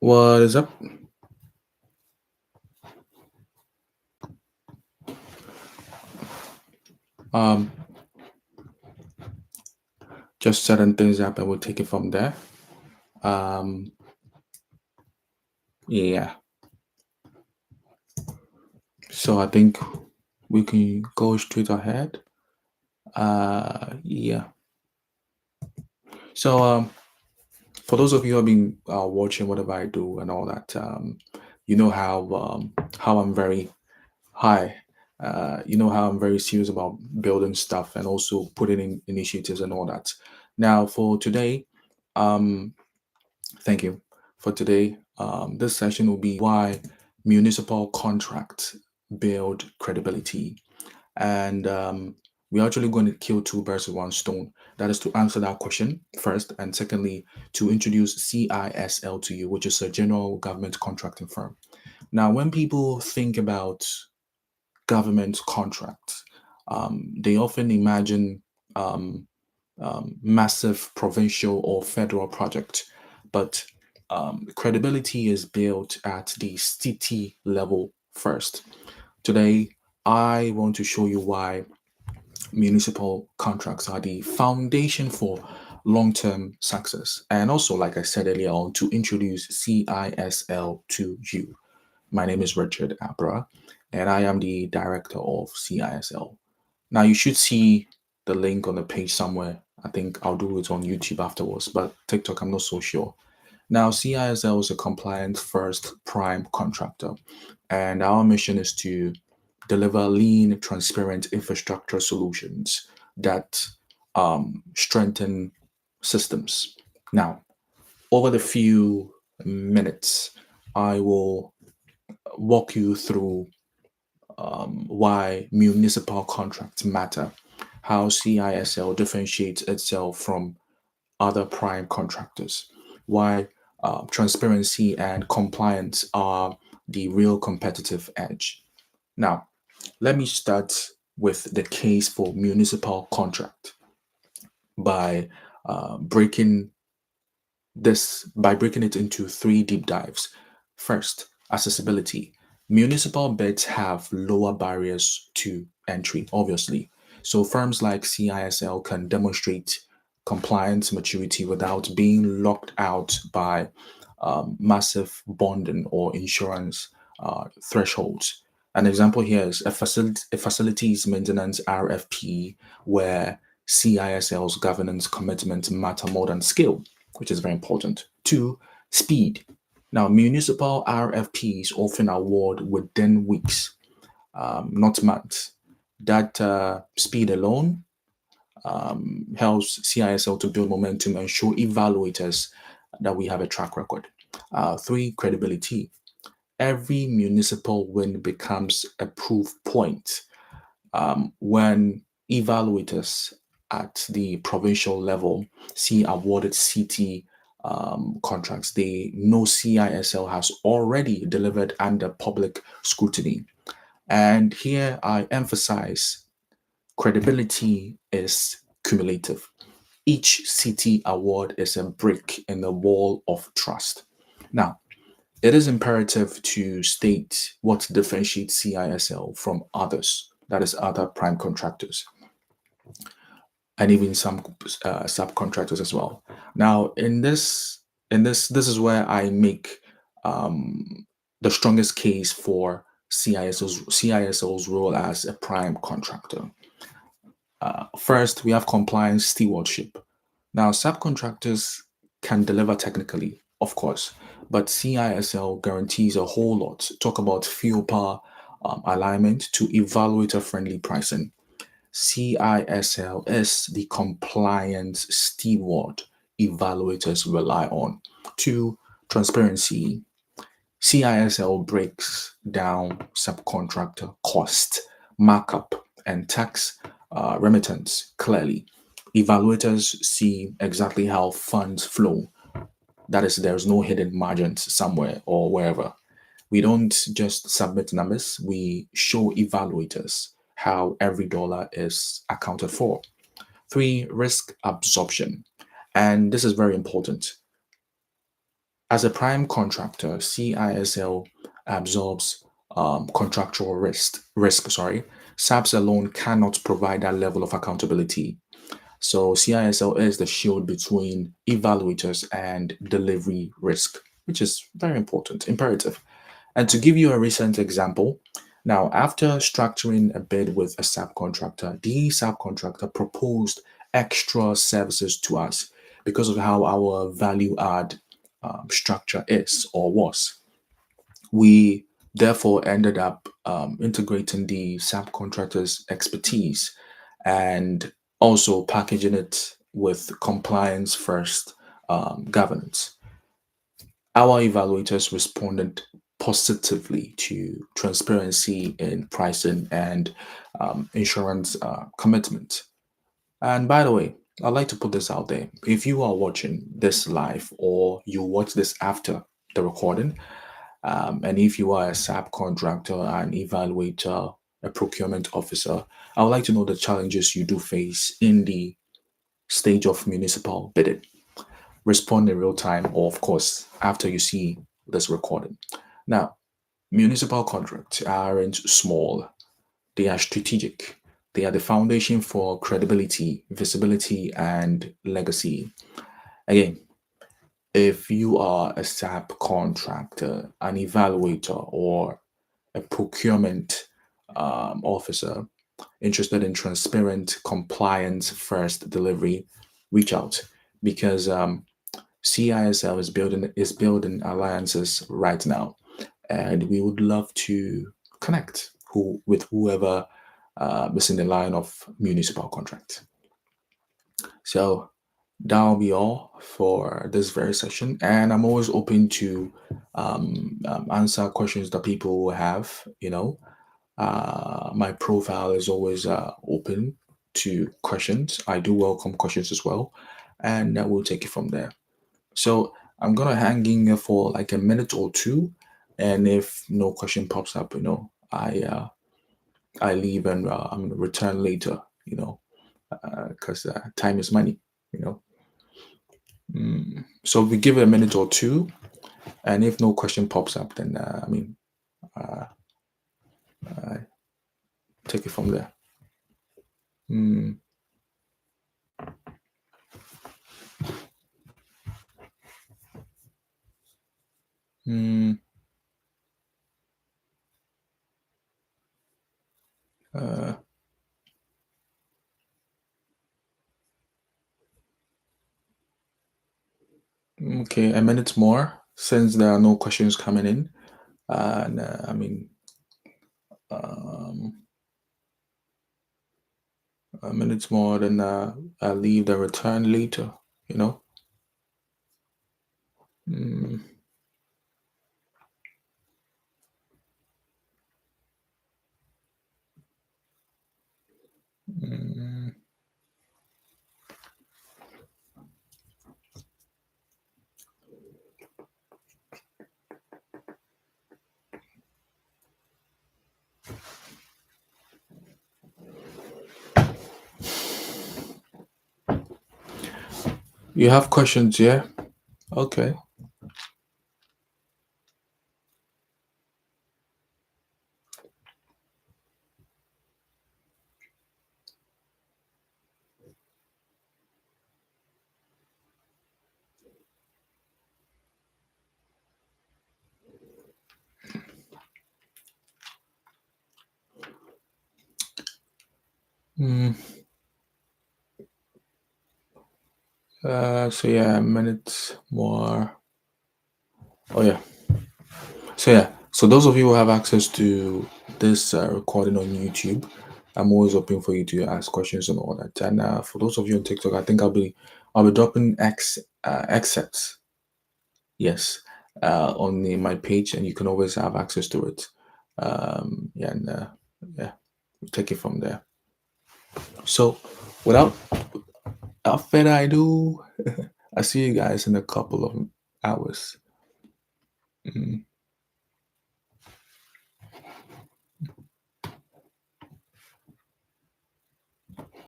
What is up? Um, just setting things up and we'll take it from there. Um, yeah. So I think we can go straight ahead. Yeah. So for those of you who have been watching whatever I do and all that, you know how I'm very high. You know how I'm very serious about building stuff and also putting in initiatives and all that. Now for today, um, thank you. For today, this session will be why municipal contracts build credibility. And we're actually going to kill two birds with one stone. That is to answer that question first, and secondly, to introduce CISL to you, which is a general government contracting firm. Now, when people think about government contracts, they often imagine um, massive provincial or federal project, but credibility is built at the city level first. Today, I want to show you why municipal contracts are the foundation for long-term success. And also, like I said earlier on, to introduce CISL to you. My name is Richard Abra, and I am the director of CISL. Now you should see the link on the page somewhere. I think I'll do it on YouTube afterwards, but TikTok, I'm not so sure. Now, CISL is a compliant first prime contractor, and our mission is to deliver lean, transparent infrastructure solutions that strengthen systems. Now, over the few minutes, I will walk you through why municipal contracts matter, how CISL differentiates itself from other prime contractors, why transparency and compliance are the real competitive edge. Now, let me start with the case for municipal contract by breaking breaking it into three deep dives. First, accessibility. Municipal bids have lower barriers to entry, obviously. So firms like CISL can demonstrate compliance maturity without being locked out by massive bonding or insurance thresholds. An example here is a facilities maintenance RFP where CISL's governance commitments matter more than skill, which is very important. Two, speed. Now, municipal RFPs often award within weeks, not months. That speed alone helps CISL to build momentum and show evaluators that we have a track record. Three, credibility. Every municipal win becomes a proof point when evaluators at the provincial level see awarded city contracts. They know CISL has already delivered under public scrutiny. And here I emphasize credibility is cumulative. Each city award is a brick in the wall of trust. Now, it is imperative to state what differentiates CISL from others, that is, other prime contractors, and even some subcontractors as well. Now, this is where I make the strongest case for CISL's role as a prime contractor. First, we have compliance stewardship. Now, subcontractors can deliver technically, of course, but CISL guarantees a whole lot. Talk about fuel power alignment to evaluator friendly pricing. CISL is the compliance steward evaluators rely on. Two, transparency. CISL breaks down subcontractor cost, markup, and tax remittance clearly. Evaluators see exactly how funds flow. That is, there's no hidden margins somewhere or wherever. We don't just submit numbers, we show evaluators how every dollar is accounted for. Three, risk absorption. And this is very important. As a prime contractor, CISL absorbs contractual risk. Sorry, SAPS alone cannot provide that level of accountability. So CISL is the shield between evaluators and delivery risk, which is very important, imperative. And to give you a recent example, now after structuring a bid with a subcontractor, the subcontractor proposed extra services to us because of how our value add structure is or was. We therefore ended up integrating the subcontractor's expertise and also packaging it with compliance first governance. Our evaluators responded positively to transparency in pricing and insurance commitment. And by the way, I'd like to put this out there. If you are watching this live or you watch this after the recording, and if you are a subcontractor, an evaluator, a procurement officer, I would like to know the challenges you do face in the stage of municipal bidding. Respond in real time, or of course, after you see this recording. Now, municipal contracts aren't small, they are strategic. They are the foundation for credibility, visibility, and legacy. Again, if you are a SAP contractor, an evaluator, or a procurement officer interested in transparent, compliance first delivery, reach out because CISL is building alliances right now, and we would love to connect with whoever is in the line of municipal contract. So that'll be all for this very session, and I'm always open to answer questions that people have. My profile is always open to questions. I do welcome questions as well, and we'll take it from there. So I'm gonna hang in here for like a minute or two, and if no question pops up, I leave and I'm gonna return later. Because time is money. You know. So we give it a minute or two, and if no question pops up, then I take it from there. Mm, mm, uh, okay, a minute more since there are no questions coming in, and um, a minute more, then I'll leave the return later. You know. Mm, mm. You have questions, yeah? Okay. Mm, so yeah, a minute more. Oh yeah. So yeah. So those of you who have access to this recording on YouTube, I'm always open for you to ask questions and all that. And for those of you on TikTok, I think I'll be dropping excerpts. Yes, on my page, and you can always have access to it. Yeah, and yeah, we'll take it from there. So without further ado, I see you guys in a couple of hours. Mhm.